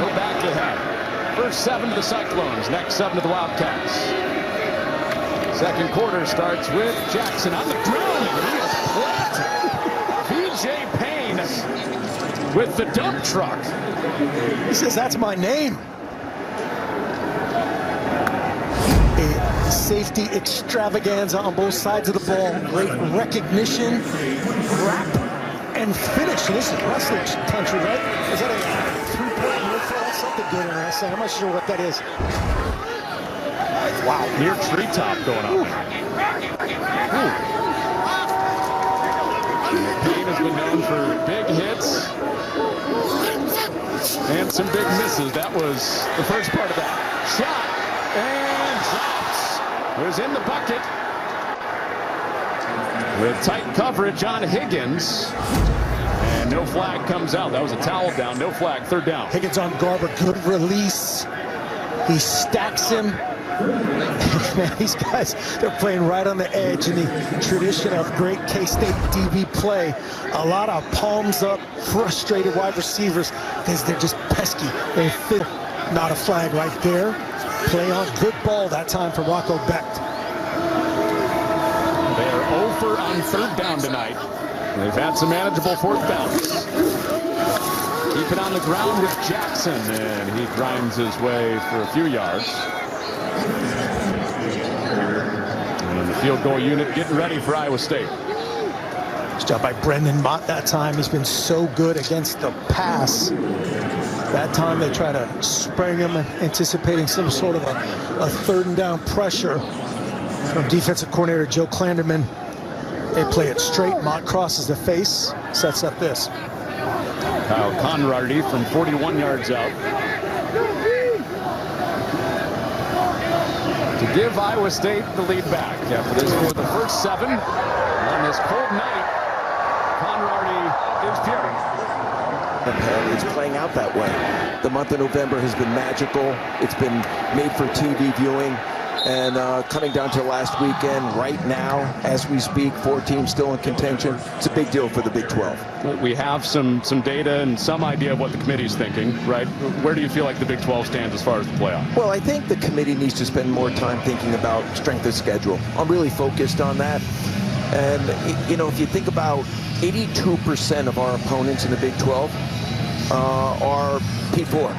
go back ahead. First 7 to the Cyclones, next 7 to the Wildcats. Second quarter starts with Jackson on the ground, and he is planted. VJ Payne with the dump truck. He says, that's my name. A safety extravaganza on both sides of the ball. Great recognition, wrap, and finish. And this is wrestling country, right? Is that a three-point move? That's something good in wrestling. I'm not sure what that is. Wow, near treetop going on. Payne has been known for big hits and some big misses. That was the first part of that. Shot and drops. Was in the bucket with tight coverage on Higgins. And no flag comes out. That was a towel down. No flag. Third down. Higgins on Garber. Good release. He stacks him. Man, these guys, they're playing right on the edge in the tradition of great K-State DB play. A lot of palms up, frustrated wide receivers because they're just pesky. They fit. Not a flag right there. Play on. Good ball that time for Rocco Becht. They are over on third down tonight. They've had some manageable fourth downs. Keep it on the ground with Jackson, and he grinds his way for a few yards. And the field goal unit getting ready for Iowa State. Nice job by Brendan Mott that time. He's been so good against the pass. That time they try to spring him, anticipating some sort of a third and down pressure from defensive coordinator Joe Klanderman. They play it straight. Mott crosses the face, sets up this. Kyle Conrady from 41 yards out to give Iowa State the lead back after this for the first 7 on this cold night. Conrady is peering. Apparently it's playing out that way. The month of November has been magical. It's been made for TV viewing. And coming down to last weekend, right now, as we speak, 4 teams still in contention. It's a big deal for the Big 12. We have some data and some idea of what the committee's thinking, right? Where do you feel like the Big 12 stands as far as the playoff? Well, I think the committee needs to spend more time thinking about strength of schedule. I'm really focused on that. And, you know, if you think about 82% of our opponents in the Big 12 are P4.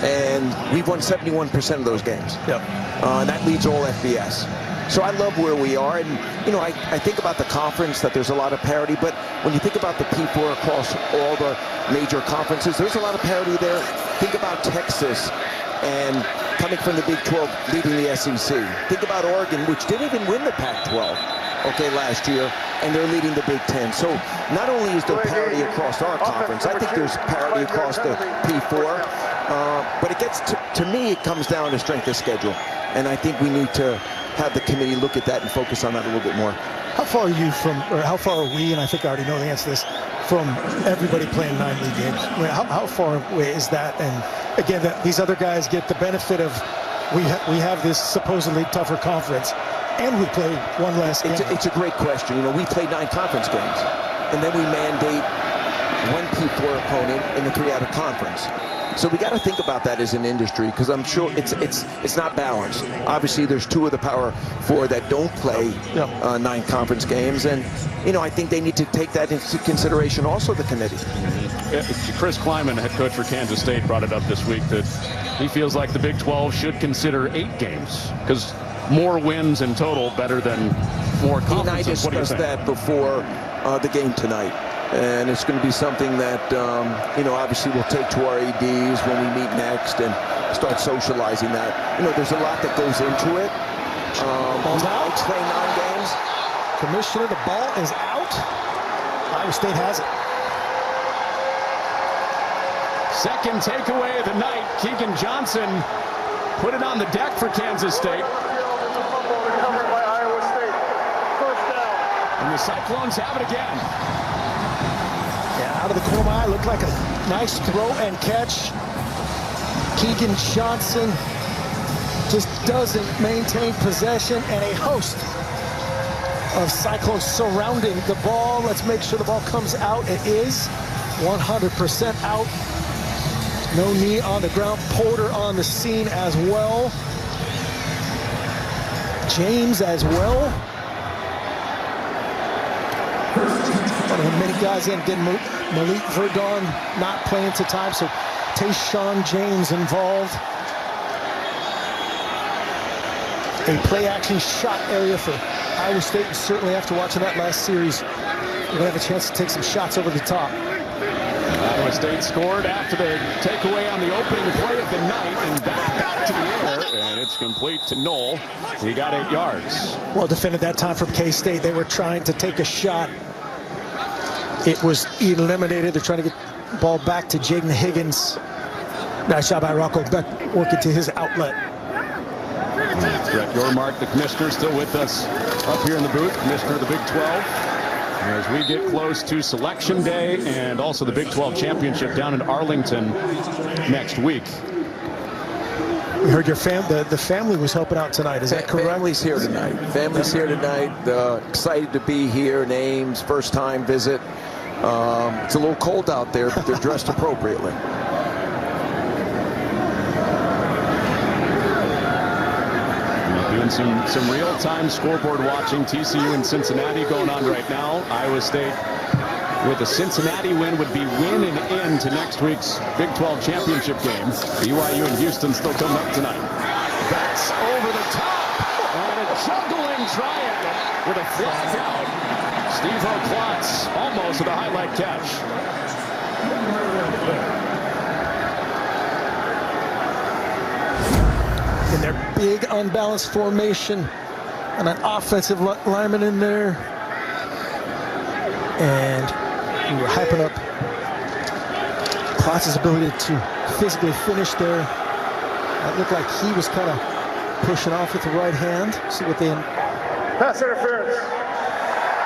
And we've won 71% of those games. Yep. And that leads all FBS. So I love where we are. And, you know, I think about the conference, that there's a lot of parity. But when you think about the P4 across all the major conferences, there's a lot of parity there. Think about Texas and coming from the Big 12, leading the SEC. Think about Oregon, which didn't even win the Pac-12, okay, last year, and they're leading the Big 10. So not only is there parity across our conference, I think there's parity across the P4. But it gets to me, it comes down to strength of schedule. And I think we need to have the committee look at that and focus on that a little bit more. How far are you from, or how far are we, and I think I already know the answer to this, from everybody playing 9 league games? I mean, how far away is that? And again, these other guys get the benefit of, we have this supposedly tougher conference, and we play one less game. It's a great question. You know, we played 9 conference games, and then we mandate 1 P4 opponent in the 3 out of conference. So we got to think about that as an industry, because I'm sure it's not balanced. Obviously, there's 2 of the Power 4 that don't play 9 conference games, and you know, I think they need to take that into consideration. Also, the committee. Chris Kleiman, head coach for Kansas State, brought it up this week that he feels like the Big 12 should consider 8 games because more wins in total better than more conferences. And I discussed that before the game tonight. And it's going to be something that, you know, obviously we'll take to our ADs when we meet next and start socializing that. You know, there's a lot that goes into it. Ball's out. Play 9 games. Commissioner, the ball is out. Iowa State has it. Second takeaway of the night. Keegan Johnson put it on the deck for Kansas State. And the Cyclones have it again. Yeah, out of the corner of my eye, looked like a nice throw and catch. Keegan Johnson just doesn't maintain possession, and a host of Cyclones surrounding the ball. Let's make sure the ball comes out. It is 100% out. No knee on the ground. Porter on the scene as well. James as well. One of the many guys in getting Malik Verdon not playing to time, so Tayshaun James involved. A play-action shot area for Iowa State, and certainly after watching that last series, we're going to have a chance to take some shots over the top. Iowa State scored after the takeaway on the opening play of the night, and back to the air, and it's complete to Knoll. He got 8 yards. Well defended that time from K-State. They were trying to take a shot. It was eliminated. They're trying to get the ball back to Jaden Higgins. Nice shot by Rocco Beck, working to his outlet. Brett Yormark, the commissioner, still with us up here in the booth, commissioner of the Big 12. As we get close to Selection Day and also the Big 12 Championship down in Arlington next week. We heard your the family was helping out tonight. Is that correct? Family's here tonight. Family's here tonight. Excited to be here. Names, first time visit. It's a little cold out there, but they're dressed appropriately. Doing some real-time scoreboard watching. TCU and Cincinnati going on right now. Iowa State with a Cincinnati win would be win and in to next week's Big 12 championship game. BYU and Houston still coming up tonight. That's over the top. And a juggling triangle with a flag out. Steve O'Klotz almost with a highlight catch. In their big unbalanced formation, and an offensive lineman in there. And we were hyping up Klotz's ability to physically finish there. It looked like he was kind of pushing off with the right hand. See what they... Pass interference.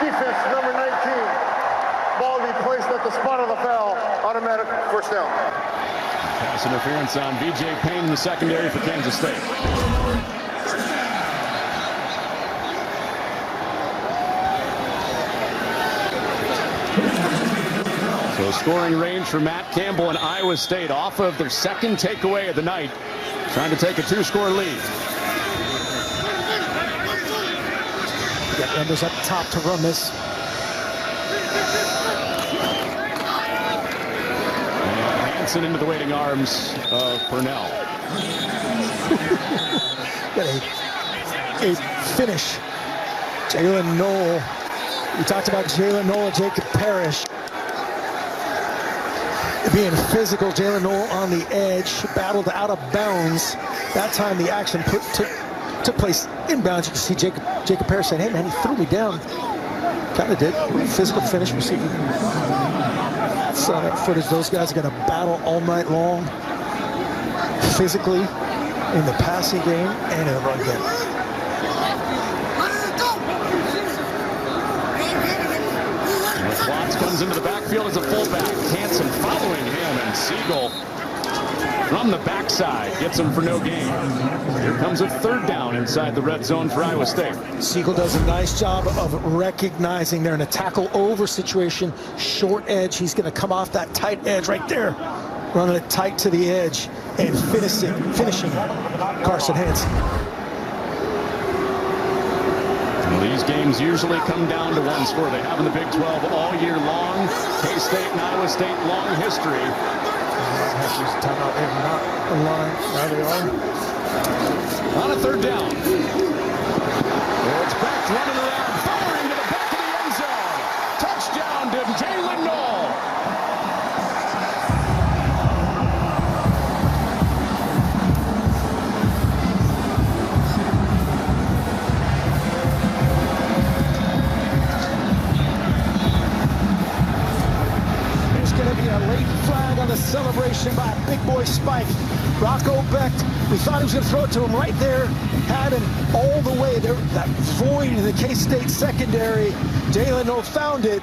Defense number 19. Ball to be placed at the spot of the foul. Automatic first down. Pass interference on B.J. Payne in the secondary for Kansas State. So scoring range for Matt Campbell and Iowa State off of their second takeaway of the night, trying to take a 2-score lead. Got Enders up top to run this. Hansen into the waiting arms of Purnell. Got a finish. Jalen Knoll. We talked about Jalen Knoll and Jacob Parrish being physical. Jalen Knoll on the edge, battled out of bounds. That time the action took place inbounds. You can see Jacob Parrish saying, "Hey man, he threw me down." Kind of did. Physical finish. We'll see. Saw that footage. Those guys are going to battle all night long, physically, in the passing game and in the run game. Klotz comes into the backfield as a fullback. Hansen following him, and Siegel from the backside gets him for no gain. Here comes a third down inside the red zone for Iowa State. Siegel does a nice job of recognizing they're in a tackle over situation, short edge. He's going to come off that tight edge right there, running it tight to the edge and finishing Carson Hansen. These games usually come down to one score. They have in the Big 12 all year long. K-State and Iowa State, long history. Timeout there, not a line. Now they are. On a third down. It's back running around, firing to the back of the end zone. Touchdown to Jalen Knoll. A late flag on the celebration by Big Boy Spike. Rocco Beck, we thought he was going to throw it to him right there, had him all the way there. That void in the K-State secondary. Jalen Knoll found it.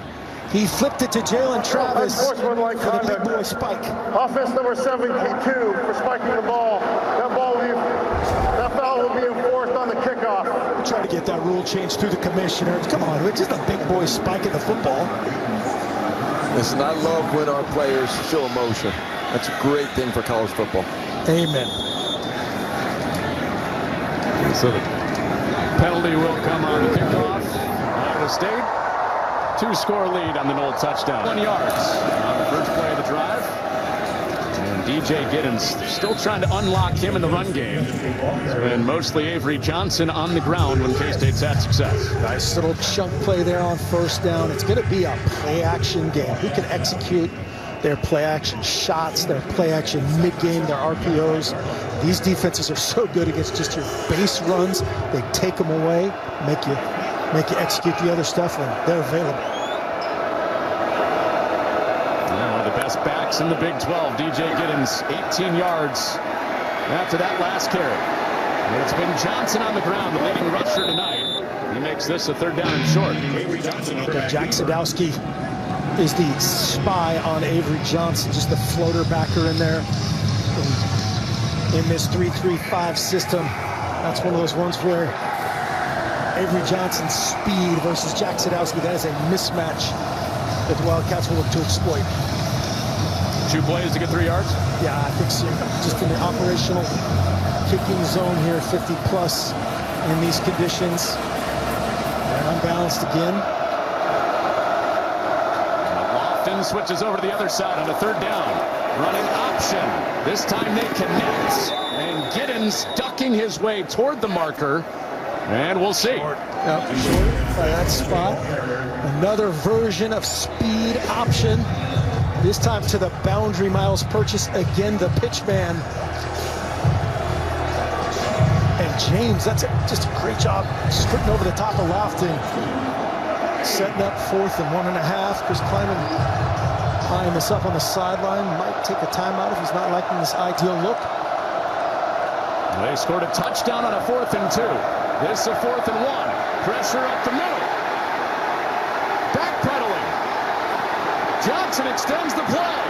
He flipped it to Jalen Travis for the Big Boy Spike. Offense number 72 for spiking the ball. That foul will be enforced on the kickoff. We're trying to get that rule changed through the commissioner. Come on, it's just a Big Boy Spike in the football. Listen, I love when our players show emotion. That's a great thing for college football. Amen. So the penalty will come on the kickoff. Iowa State, 2-score lead on the Knoll touchdown. 1 yards on the first play of the drive. And DJ Giddens still trying to unlock him in the run game. And mostly Avery Johnson on the ground when K-State's had success. Nice little chunk play there on first down. It's going to be a play-action game. Who can execute their play-action shots, their play-action mid-game, their RPOs. These defenses are so good against just your base runs. They take them away, make you execute the other stuff, and they're available. One of the best backs in the Big 12, DJ Giddens, 18 yards after that last carry. It's been Johnson on the ground, the leading rusher tonight. He makes this a 3rd down and short. Jack Sadowski is the spy on Avery Johnson, just the floater backer in there. In this 3-3-5 system, that's one of those ones where Avery Johnson's speed versus Jack Sadowski, that is a mismatch that the Wildcats will look to exploit. 2 plays to get 3 yards? Yeah, I think so. Just in the operational kicking zone here, 50 plus in these conditions. And unbalanced again. Lofton switches over to the other side on a 3rd down. Running option. This time they connect. And Giddens ducking his way toward the marker. And we'll see. Short by that spot. Another version of speed option. This time to the boundary. Miles Purchase again, the pitch man. And James, that's just a great job sprinting over the top of Lofton. Setting up 4th and 1.5. Chris Kleiman eyeing this up on the sideline. Might take a timeout if he's not liking this ideal look. They scored a touchdown on a 4th and 2. This a 4th and 1. Pressure up the middle. Backpedaling. Johnson extends the play.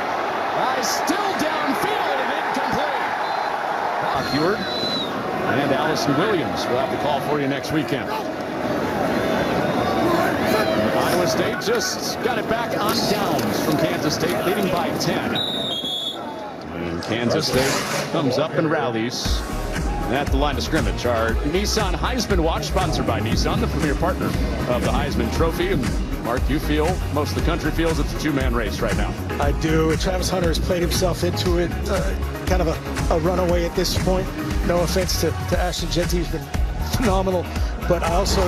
Still downfield and incomplete. Heward and Allison Williams will have the call for you next weekend. Iowa State just got it back on downs from Kansas State, leading by 10. And Kansas State comes up and rallies at the line of scrimmage. Our Nissan Heisman Watch, sponsored by Nissan, the premier partner of the Heisman Trophy. And Mark, you feel, most of the country feels it's a 2-man race right now. I do. Travis Hunter has played himself into it. Kind of a runaway at this point. No offense to Ashton Jeanty, who's been phenomenal. But I also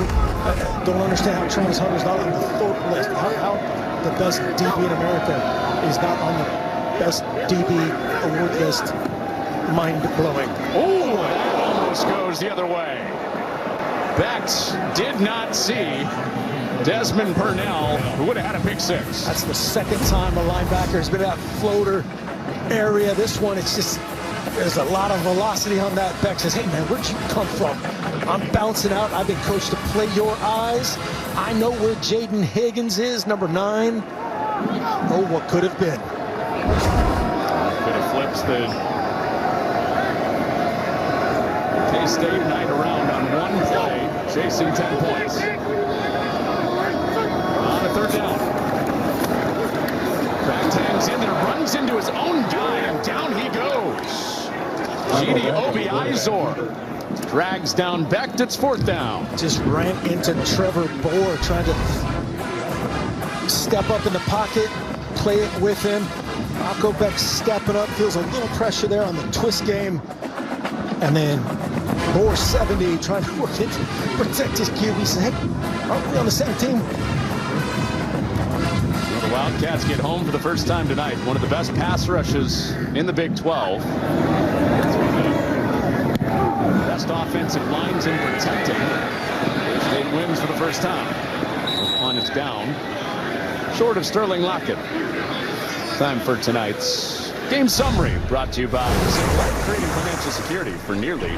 don't understand how Travis Hunter's not on the 3rd list. How the best DB in America is not on the best DB award list. Mind-blowing. Oh, that almost goes the other way. Becht did not see Desmond Purnell, who would have had a pick 6. That's the 2nd time a linebacker has been in that floater area. This one, it's just, there's a lot of velocity on that. Becht says, hey man, where'd you come from? I'm bouncing out. I've been coached to play your eyes. I know where Jaden Higgins is, number 9. Oh, what could have been. Could have flipped the K-State night around on one play, chasing 10 points. On a 3rd down. Becht hangs in there, runs into his own guy, and down he goes. G.D. Obi-Izor drags down Becht. It's 4th down. Just ran into Trevor Bohr, trying to step up in the pocket, play it with him. Marco Becht stepping up, feels a little pressure there on the twist game. And then Bohr 70 trying to work it to protect his QB. He said, hey, aren't we on the same team? Well, the Wildcats get home for the first time tonight. One of the best pass rushes in the Big 12. Best offensive lines in protecting. State wins for the first time. The punt is down, short of Sterling Lockett. Time for tonight's game summary, brought to you by creating financial security for nearly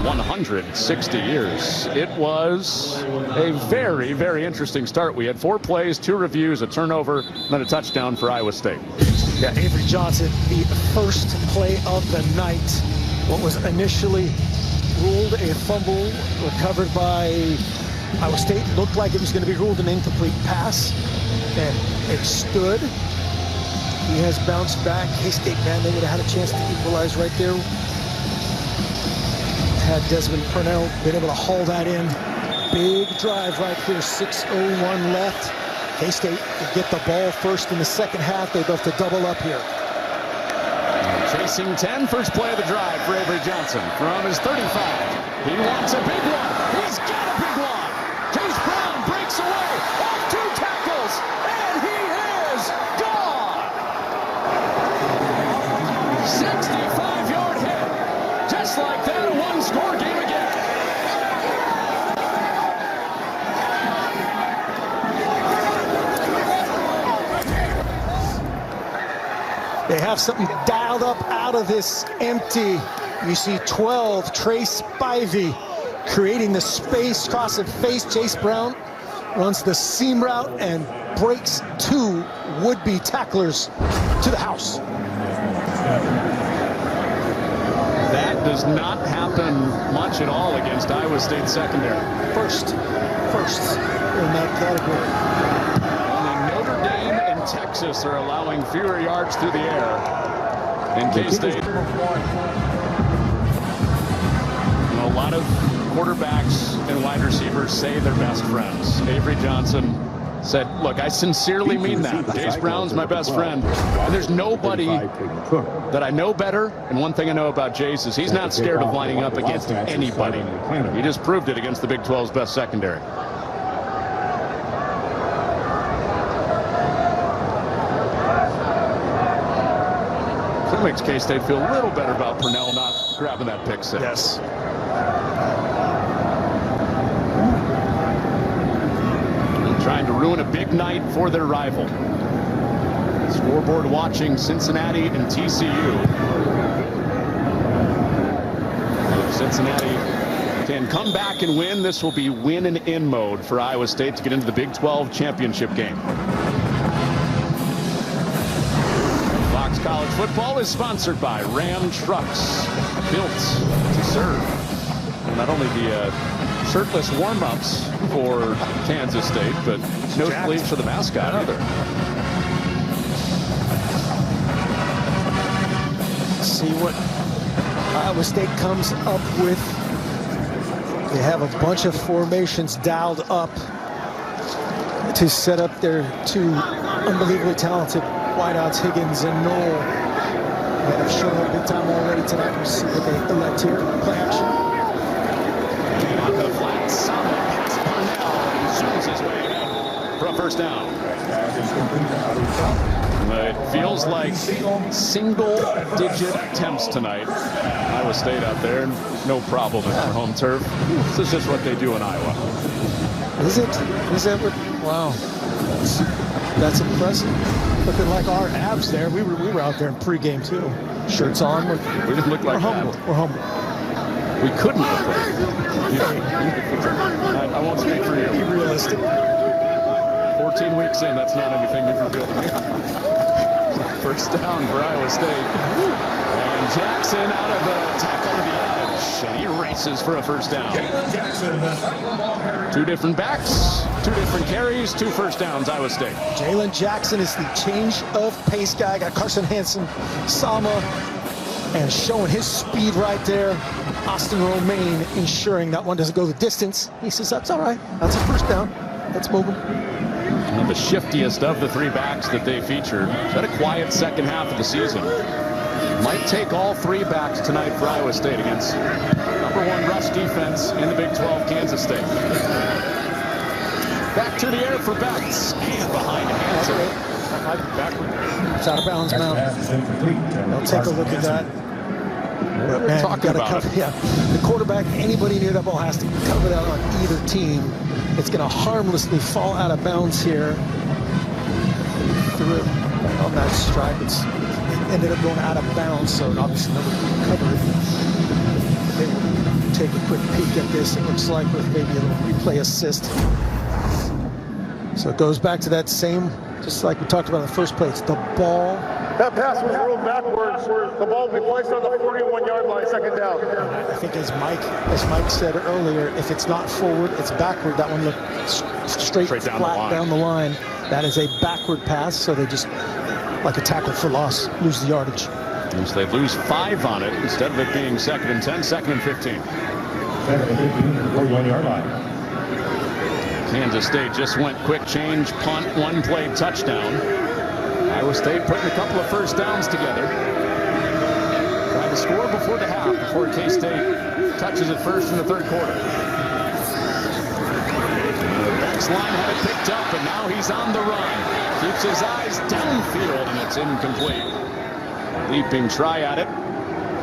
160 years. It was a very, very interesting start. We had 4 plays, 2 reviews, a turnover, then a touchdown for Iowa State. Yeah, Avery Johnson, the first play of the night. What was initially ruled a fumble recovered by Iowa State. Looked like it was going to be ruled an incomplete pass, and it stood. He has bounced back. K-State, man, they would have had a chance to equalize right there. Had Desmond Purnell been able to haul that in. Big drive right here, 6:01 left. K-State could get the ball first in the second half. They'd have to double up here. Chasing 10, first play of the drive for Avery Johnson from his 35. He wants a big one. He's got a big one. Case Brown breaks away off 2 tackles, and he is gone. 65-yard hit. Just like that, a one-score game again. They have something dialed up out of this empty. You see 12, Trey Spivey creating the space, crossing face. Jace Brown runs the seam route and breaks 2 would-be tacklers to the house. That does not happen much at all against Iowa State secondary. First in that category. Texas are allowing fewer yards through the air in K-State. A lot of quarterbacks and wide receivers say they're best friends. Avery Johnson said, look, I sincerely mean that. Jace Brown's my best friend. And there's nobody that I know better. And one thing I know about Jace is he's not scared of lining up against anybody. He just proved it against the Big 12's best secondary. Makes K-State feel a little better about Purnell not grabbing that pick six. Yes. Trying to ruin a big night for their rival. Scoreboard watching Cincinnati and TCU. If Cincinnati can come back and win, this will be win and in mode for Iowa State to get into the Big 12 championship game. College football is sponsored by Ram Trucks, built to serve. Not only the shirtless warm-ups for Kansas State, but no sleeves for the mascot either. See what Iowa State comes up with. They have a bunch of formations dialed up to set up their 2 unbelievably talented wideouts, Higgins and Knoll. They have shown up big time already tonight. We'll see what they elect here. Play action. On the flat, solid pass. Purnell zooms his way in for a first down. It feels like single-digit attempts tonight. Iowa State out there, no problem at their home turf. This is just what they do in Iowa. Is it? Is that what? Wow. That's impressive. Looking like our abs there. We were out there in pregame too. Shirts on. We didn't look like we're humble. that. We're humble. We couldn't look like that. I won't speak for you. Be realistic. 14 weeks in, that's not anything you've revealed to me. First down for Iowa State. And Jackson out of the tackle to the edge. And he races for a first down. 2 different backs, 2 different carries, 2 first downs, Iowa State. Jalen Jackson is the change of pace guy. Got Carson Hansen, Sama, and showing his speed right there. Austin Romaine ensuring that one doesn't go the distance. He says, that's all right. That's a first down. Let's move him. One of the shiftiest of the 3 backs that they featured. Had a quiet second half of the season. Might take all 3 backs tonight for Iowa State against #1 rush defense in the Big 12, Kansas State. Back to the air for Betts. And behind Hansen. Backward. It's out of bounds, Mount. They'll take a look at that. But man, talking about it. Yeah, the quarterback, anybody near that ball has to cover that on either team. It's going to harmlessly fall out of bounds here. Through on that stripe. It ended up going out of bounds, so obviously nobody can cover it. They will take a quick peek at this, it looks like, with maybe a little replay assist. So it goes back to that same, just like we talked about in the first play, it's the ball. That pass was rolled backwards. The ball will be placed on the 41-yard line, second down. I think as Mike said earlier, if it's not forward, it's backward. That one looked straight down flat down the line. That is a backward pass, so they just like a tackle for loss, lose the yardage. So they lose 5 on it instead of it being 2nd and 10, 2nd and 15. 2nd and 15, 41-yard line. Kansas State just went quick change, punt, 1-play touchdown. Iowa State putting a couple of first downs together. Trying to score before the half, before K-State touches it first in the 3rd quarter. The Beck's line had it picked up, and now he's on the run. Keeps his eyes downfield, and it's incomplete. Leaping try at it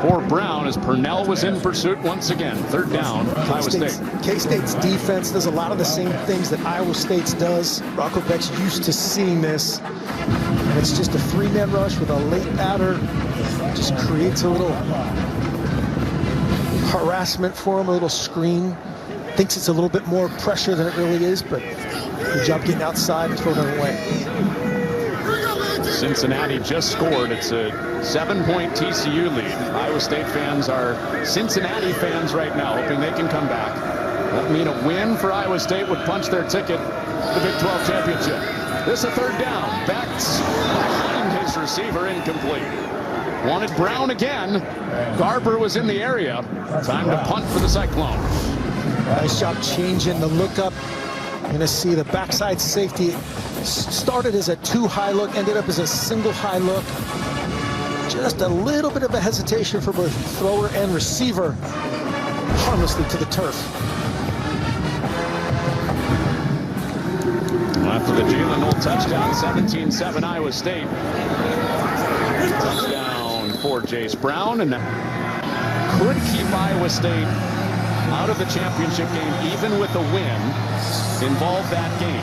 for Brown as Purnell was in pursuit once again. 3rd down, Iowa State. K-State's defense does a lot of the same things that Iowa State's does. Rocco Beck's used to seeing this. And it's just a 3-man rush with a late batter. Just creates a little harassment for him, a little screen. Thinks it's a little bit more pressure than it really is, but good job getting outside and throwing it away. Cincinnati just scored. It's a 7-point TCU lead. Iowa State fans are Cincinnati fans right now, hoping they can come back. That mean a win for Iowa State would punch their ticket to the Big 12 championship. This is a 3rd down. Beck's behind his receiver, incomplete. Wanted Brown again. Garber was in the area. Time to punt for the Cyclones. Nice job changing the look up. You're going to see the backside safety started as a 2 high look, ended up as a single high look. Just a little bit of a hesitation for both thrower and receiver, harmlessly to the turf. After the Jalen Knoll touchdown, 17-7 Iowa State. Touchdown for Jace Brown, and could keep Iowa State out of the championship game even with a win. Involved that game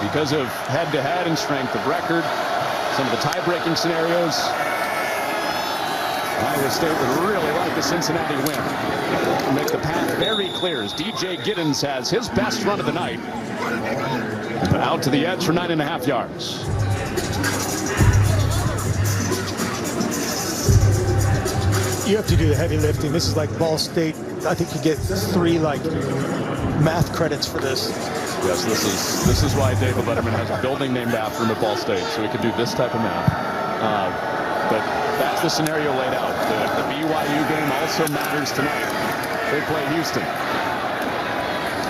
because of head-to-head and strength of record, some of the tie-breaking scenarios. Iowa State would really like the Cincinnati win. Make the path very clear as DJ Giddens has his best run of the night. Out to the edge for 9.5 yards. You have to do the heavy lifting. This is like Ball State. I think you get 3 like math credits for this. Yes, this is why David Letterman has a building named after him at Ball State, so he could do this type of math. But that's the scenario laid out. The BYU game also matters tonight. They play Houston.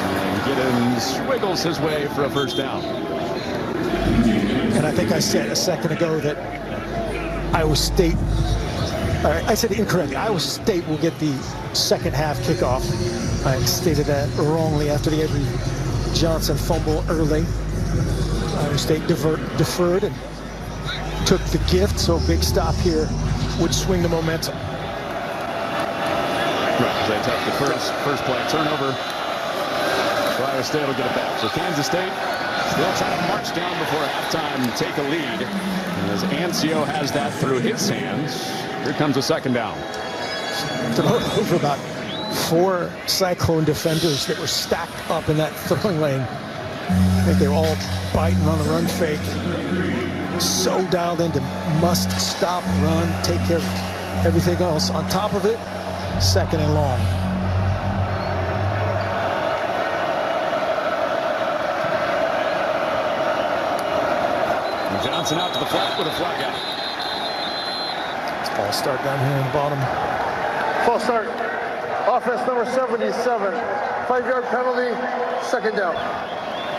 And Giddens wiggles his way for a first down. And I think I said a second ago that Iowa State, I said incorrectly, Iowa State will get the 2nd half kickoff. I stated that wrongly after the Avery Johnson fumble early. Iowa State deferred and took the gift, so big stop here would swing the momentum. Right, they take the first play turnover. So Iowa State will get it back. So Kansas State still trying to march down before halftime and take a lead. And as Ancio has that through his hands, here comes a 2nd down. Over about 4 Cyclone defenders that were stacked up in that throwing lane. I think they were all biting on the run fake. So dialed into must stop, run, take care of everything else. On top of it, 2nd and long. And Johnson out to the flat with a flag out. It's ball start down here in the bottom. False start. Offense number 77. 5-yard penalty. 2nd down.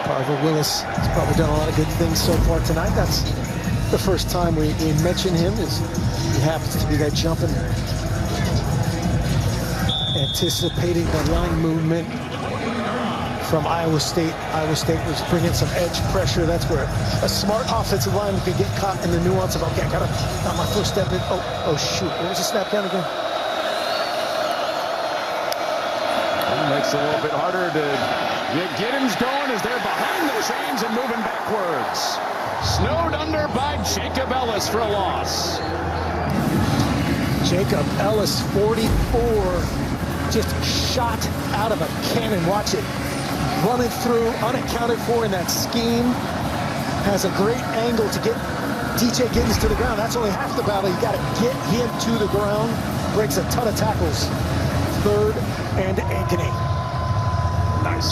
Parker Willis has probably done a lot of good things so far tonight. That's the first time we mention him. He happens to be that jumping, anticipating the line movement from Iowa State. Iowa State was bringing some edge pressure. That's where a smart offensive lineman could get caught in the nuance of, okay, I got my first step in. Oh shoot, what was the snap down again? Makes it a little bit harder to get Giddens going as they're behind the chains and moving backwards. Snowed under by Jacob Ellis for a loss. Jacob Ellis, 44, just shot out of a cannon. Watch it. Running through, unaccounted for in that scheme. Has a great angle to get DJ Giddens to the ground. That's only half the battle. You got to get him to the ground. Breaks a ton of tackles. 3rd and Ankeny. Nice.